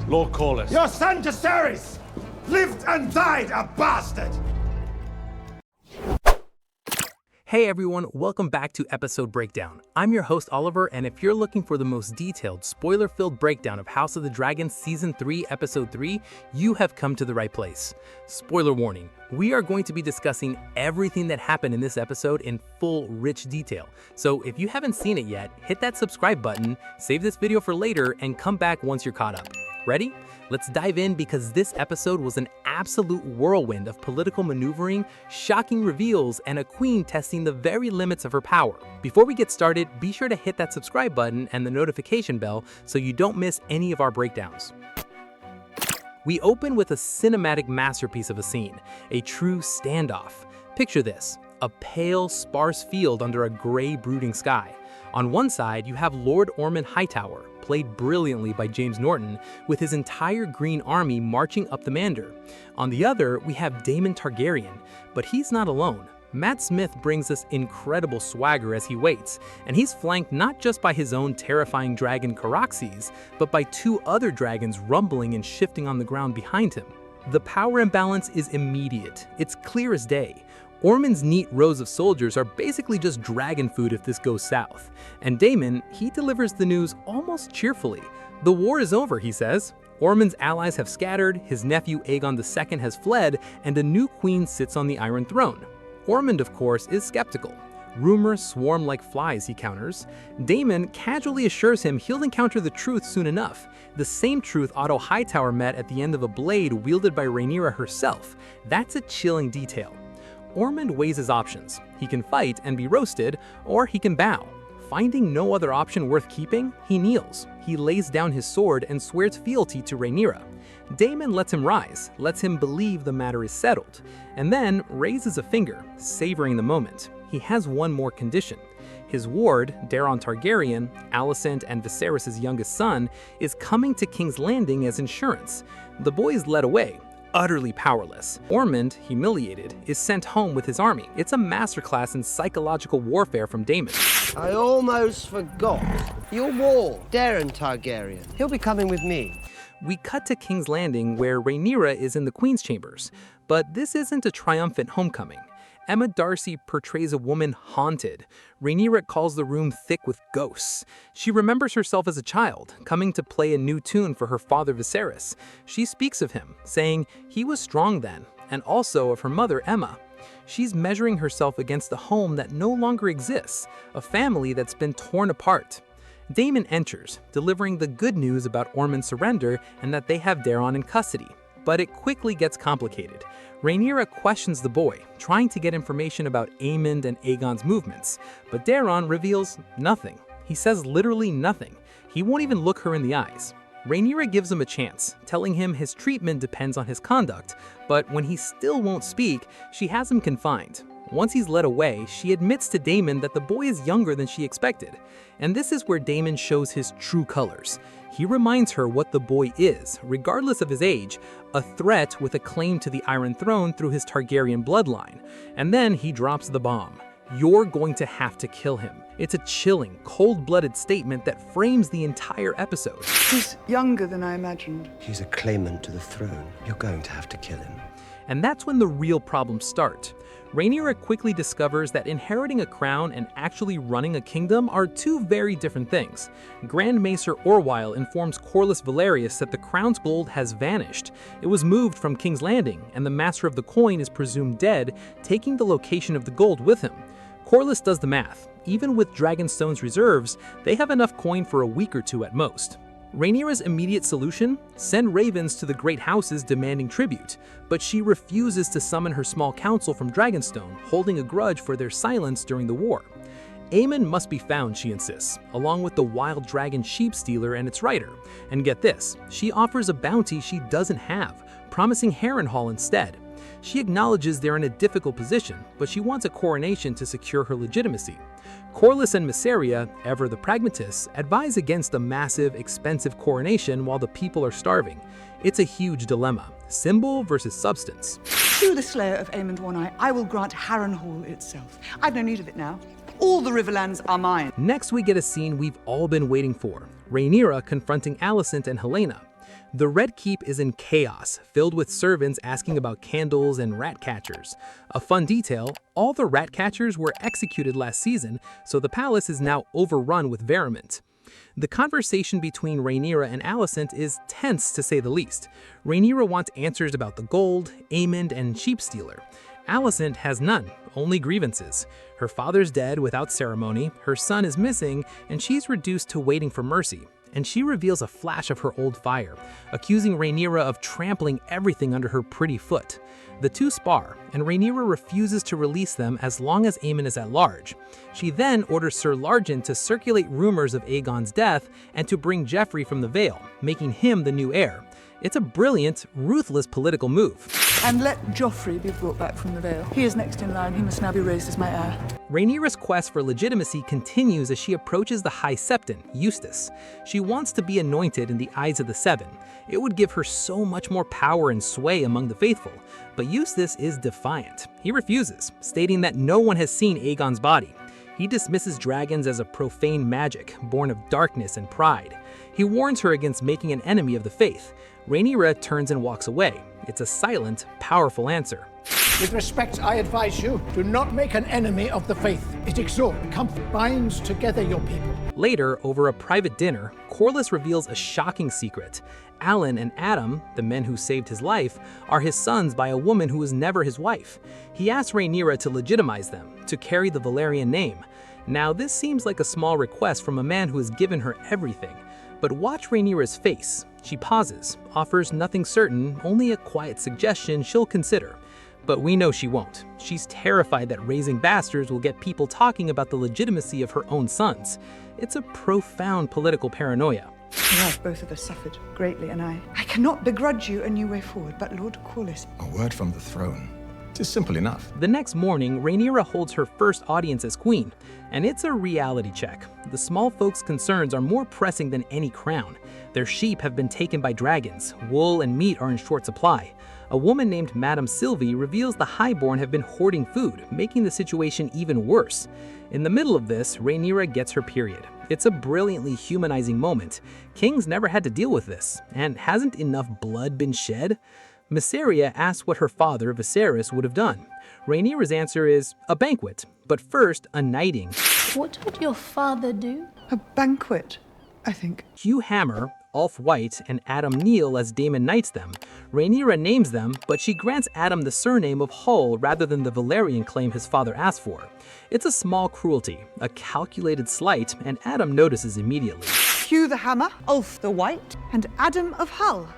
Lord Corlys. Your son Jacaerys lived and died a bastard! Hey everyone, welcome back to Episode Breakdown. I'm your host Oliver, and if you're looking for the most detailed, spoiler-filled breakdown of House of the Dragon Season 3, Episode 3, you have come to the right place. Spoiler warning, we are going to be discussing everything that happened in this episode in full, rich detail. So if you haven't seen it yet, hit that subscribe button, save this video for later, and come back once you're caught up. Ready? Let's dive in because this episode was an absolute whirlwind of political maneuvering, shocking reveals, and a queen testing the very limits of her power. Before we get started, be sure to hit that subscribe button and the notification bell so you don't miss any of our breakdowns. We open with a cinematic masterpiece of a scene, a true standoff. Picture this, a pale, sparse field under a gray, brooding sky. On one side, you have Lord Ormond Hightower, played brilliantly by James Norton, with his entire green army marching up the Mander. On the other, we have Daemon Targaryen, but he's not alone. Matt Smith brings us incredible swagger as he waits, and he's flanked not just by his own terrifying dragon Caraxes, but by two other dragons rumbling and shifting on the ground behind him. The power imbalance is immediate. It's clear as day. Ormond's neat rows of soldiers are basically just dragon food if this goes south. And Daemon, he delivers the news almost cheerfully. The war is over, he says. Ormond's allies have scattered, his nephew Aegon II has fled, and a new queen sits on the Iron Throne. Ormond, of course, is skeptical. Rumors swarm like flies, he counters. Daemon casually assures him he'll encounter the truth soon enough. The same truth Otto Hightower met at the end of a blade wielded by Rhaenyra herself. That's a chilling detail. Ormond weighs his options. He can fight and be roasted, or he can bow. Finding no other option worth keeping, he kneels. He lays down his sword and swears fealty to Rhaenyra. Daemon lets him rise, lets him believe the matter is settled, and then raises a finger, savoring the moment. He has one more condition. His ward, Daeron Targaryen, Alicent and Viserys' youngest son, is coming to King's Landing as insurance. The boy is led away, utterly powerless. Ormond, humiliated, is sent home with his army. It's a masterclass in psychological warfare from Daemon. I almost forgot. Your wall, Daeron Targaryen. He'll be coming with me. We cut to King's Landing where Rhaenyra is in the Queen's chambers. But this isn't a triumphant homecoming. Emma Darcy portrays a woman haunted. Rhaenyra calls the room thick with ghosts. She remembers herself as a child, coming to play a new tune for her father Viserys. She speaks of him, saying he was strong then, and also of her mother Emma. She's measuring herself against a home that no longer exists, a family that's been torn apart. Daemon enters, delivering the good news about Ormond's surrender and that they have Daeron in custody. But it quickly gets complicated. Rhaenyra questions the boy, trying to get information about Aemond and Aegon's movements, but Daeron reveals nothing. He says literally nothing. He won't even look her in the eyes. Rhaenyra gives him a chance, telling him his treatment depends on his conduct, but when he still won't speak, she has him confined. Once he's led away, she admits to Daemon that the boy is younger than she expected. And this is where Daemon shows his true colors. He reminds her what the boy is, regardless of his age, a threat with a claim to the Iron Throne through his Targaryen bloodline. And then he drops the bomb. You're going to have to kill him. It's a chilling, cold-blooded statement that frames the entire episode. He's younger than I imagined. He's a claimant to the throne. You're going to have to kill him. And that's when the real problems start. Rhaenyra quickly discovers that inheriting a crown and actually running a kingdom are two very different things. Grand Maester Orwyle informs Corlys Valerius that the crown's gold has vanished. It was moved from King's Landing, and the master of the coin is presumed dead, taking the location of the gold with him. Corlys does the math. Even with Dragonstone's reserves, they have enough coin for a week or two at most. Rhaenyra's immediate solution? Send ravens to the great houses demanding tribute, but she refuses to summon her small council from Dragonstone, holding a grudge for their silence during the war. Aemon must be found, she insists, along with the wild dragon sheep stealer and its rider. And get this, she offers a bounty she doesn't have, promising Harrenhal instead. She acknowledges they're in a difficult position, but she wants a coronation to secure her legitimacy. Corlys and Mysaria, ever the pragmatists, advise against a massive, expensive coronation while the people are starving. It's a huge dilemma, symbol versus substance. To the slayer of Aemond One-Eye, I will grant Harrenhal itself. I've no need of it now. All the Riverlands are mine. Next we get a scene we've all been waiting for, Rhaenyra confronting Alicent and Helena. The Red Keep is in chaos, filled with servants asking about candles and rat catchers. A fun detail, all the rat catchers were executed last season, so the palace is now overrun with vermin. The conversation between Rhaenyra and Alicent is tense to say the least. Rhaenyra wants answers about the gold, Aemond, and Sheep Stealer. Alicent has none, only grievances. Her father's dead without ceremony, her son is missing, and she's reduced to waiting for mercy. And she reveals a flash of her old fire, accusing Rhaenyra of trampling everything under her pretty foot. The two spar, and Rhaenyra refuses to release them as long as Aemon is at large. She then orders Sir Largen to circulate rumors of Aegon's death and to bring Joffrey from the Vale, making him the new heir. It's a brilliant, ruthless political move. And let Joffrey be brought back from the Vale. He is next in line. He must now be raised as my heir. Rhaenyra's quest for legitimacy continues as she approaches the High Septon, Eustace. She wants to be anointed in the eyes of the Seven. It would give her so much more power and sway among the faithful. But Eustace is defiant. He refuses, stating that no one has seen Aegon's body. He dismisses dragons as a profane magic, born of darkness and pride. He warns her against making an enemy of the faith. Rhaenyra turns and walks away. It's a silent, powerful answer. With respect, I advise you, do not make an enemy of the faith. It exalts, comfort, binds together your people. Later, over a private dinner, Corlys reveals a shocking secret. Alan and Adam, the men who saved his life, are his sons by a woman who was never his wife. He asks Rhaenyra to legitimize them, to carry the Valyrian name. Now, this seems like a small request from a man who has given her everything. But watch Rhaenyra's face. She pauses, offers nothing certain, only a quiet suggestion she'll consider. But we know she won't. She's terrified that raising bastards will get people talking about the legitimacy of her own sons. It's a profound political paranoia. We have both of us suffered greatly, and I cannot begrudge you a new way forward, but Lord Corlys... A word from the throne. 'Tis simple enough. The next morning, Rhaenyra holds her first audience as queen, and it's a reality check. The small folks' concerns are more pressing than any crown. Their sheep have been taken by dragons, wool and meat are in short supply. A woman named Madame Sylvie reveals the Highborn have been hoarding food, making the situation even worse. In the middle of this, Rhaenyra gets her period. It's a brilliantly humanizing moment. Kings never had to deal with this, and hasn't enough blood been shed? Mysaria asks what her father, Viserys, would have done. Rhaenyra's answer is a banquet, but first a knighting. What would your father do? A banquet, I think. Hugh Hammer, Ulf White, and Adam Neal as Daemon knights them. Rhaenyra names them, but she grants Adam the surname of Hull rather than the Valyrian claim his father asked for. It's a small cruelty, a calculated slight, and Adam notices immediately. Hugh the Hammer, Ulf the White, and Adam of Hull.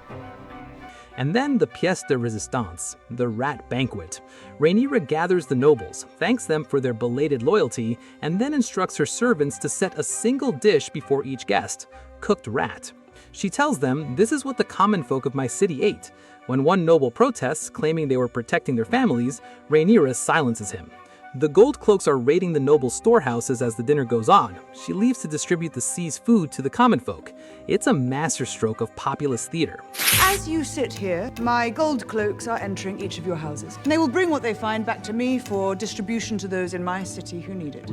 And then the pièce de résistance, the rat banquet. Rhaenyra gathers the nobles, thanks them for their belated loyalty, and then instructs her servants to set a single dish before each guest, cooked rat. She tells them this is what the common folk of my city ate. When one noble protests, claiming they were protecting their families, Rhaenyra silences him. The gold cloaks are raiding the nobles' storehouses as the dinner goes on. She leaves to distribute the seized food to the common folk. It's a masterstroke of populist theater. As you sit here, my gold cloaks are entering each of your houses. And they will bring what they find back to me for distribution to those in my city who need it.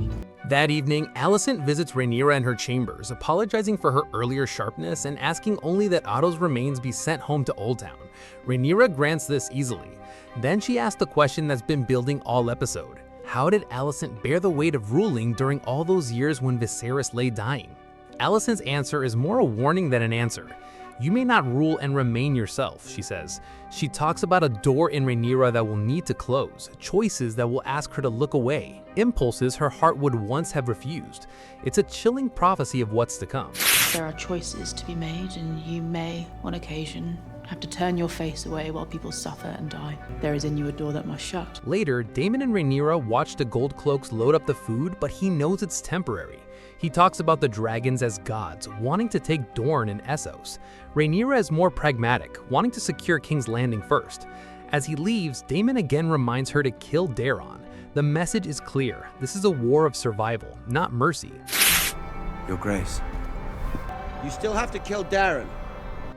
That evening, Alicent visits Rhaenyra in her chambers, apologizing for her earlier sharpness and asking only that Otto's remains be sent home to Oldtown. Rhaenyra grants this easily. Then she asks the question that's been building all episode. How did Alicent bear the weight of ruling during all those years when Viserys lay dying? Alicent's answer is more a warning than an answer. You may not rule and remain yourself, she says. She talks about a door in Rhaenyra that will need to close, choices that will ask her to look away, impulses her heart would once have refused. It's a chilling prophecy of what's to come. There are choices to be made, and you may, on occasion, have to turn your face away while people suffer and die. There is in you a door that must shut. Later, Daemon and Rhaenyra watch the gold cloaks load up the food, but he knows it's temporary. He talks about the dragons as gods, wanting to take Dorne and Essos. Rhaenyra is more pragmatic, wanting to secure King's Landing first. As he leaves, Daemon again reminds her to kill Daeron. The message is clear. This is a war of survival, not mercy. Your Grace. You still have to kill Daeron.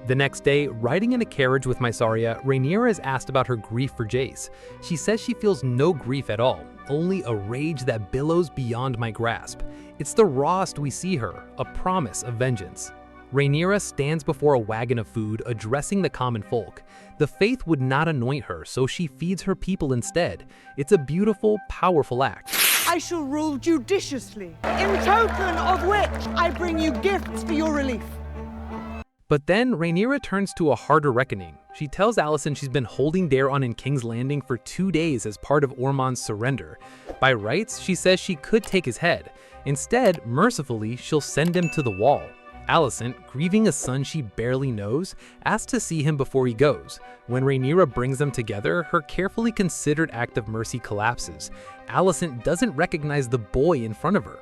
The next day, riding in a carriage with Mysaria, Rhaenyra is asked about her grief for Jace. She says she feels no grief at all, only a rage that billows beyond my grasp. It's the rawest we see her, a promise of vengeance. Rhaenyra stands before a wagon of food, addressing the common folk. The faith would not anoint her, so she feeds her people instead. It's a beautiful, powerful act. I shall rule judiciously, in token of which I bring you gifts for your relief. But then Rhaenyra turns to a harder reckoning. She tells Alicent she's been holding Daeron in King's Landing for 2 days as part of Ormond's surrender. By rights, she says she could take his head. Instead, mercifully, she'll send him to the wall. Alicent, grieving a son she barely knows, asks to see him before he goes. When Rhaenyra brings them together, her carefully considered act of mercy collapses. Alicent doesn't recognize the boy in front of her.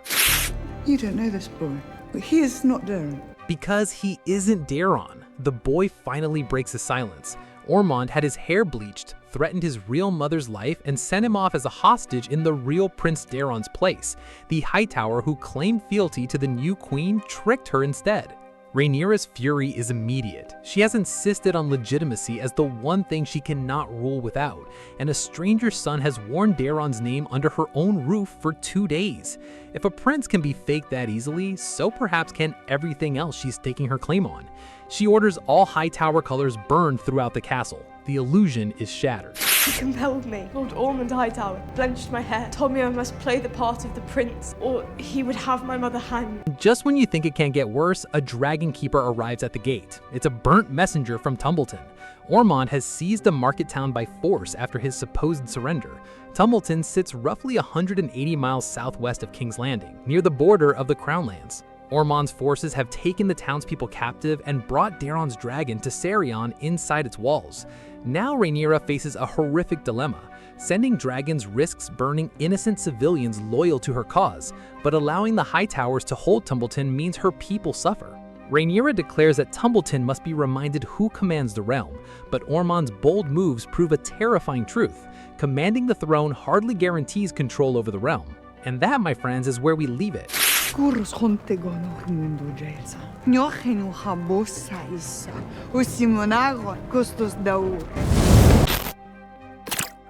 You don't know this boy, but he is not Daeron. Because he isn't Daeron. The boy finally breaks his silence. Ormond had his hair bleached, threatened his real mother's life, and sent him off as a hostage in the real Prince Daeron's place. The Hightower who claimed fealty to the new queen tricked her instead. Rhaenyra's fury is immediate. She has insisted on legitimacy as the one thing she cannot rule without, and a stranger's son has worn Daeron's name under her own roof for 2 days. If a prince can be faked that easily, so perhaps can everything else she's staking her claim on. She orders all Hightower colors burned throughout the castle. The illusion is shattered. He compelled me. Lord Ormond Hightower blenched my hair, told me I must play the part of the prince, or he would have my mother hanged. Just when you think it can't get worse, a dragon keeper arrives at the gate. It's a burnt messenger from Tumbleton. Ormond has seized the market town by force after his supposed surrender. Tumbleton sits roughly 180 miles southwest of King's Landing, near the border of the Crown Lands. Ormond's forces have taken the townspeople captive and brought Daeron's dragon to Sarion inside its walls. Now Rhaenyra faces a horrific dilemma. Sending dragons risks burning innocent civilians loyal to her cause, but allowing the Hightowers to hold Tumbleton means her people suffer. Rhaenyra declares that Tumbleton must be reminded who commands the realm, but Ormond's bold moves prove a terrifying truth. Commanding the throne hardly guarantees control over the realm. And that, my friends, is where we leave it.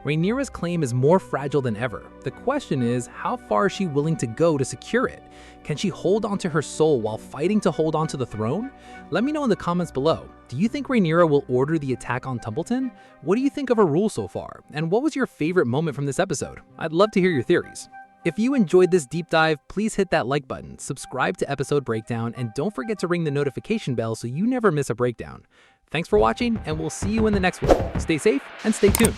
Rhaenyra's claim is more fragile than ever. The question is, how far is she willing to go to secure it? Can she hold onto her soul while fighting to hold onto the throne? Let me know in the comments below. Do you think Rhaenyra will order the attack on Tumbleton? What do you think of her rule so far? And what was your favorite moment from this episode? I'd love to hear your theories. If you enjoyed this deep dive, please hit that like button, subscribe to Episode Breakdown, and don't forget to ring the notification bell so you never miss a breakdown. Thanks for watching, and we'll see you in the next one. Stay safe and stay tuned.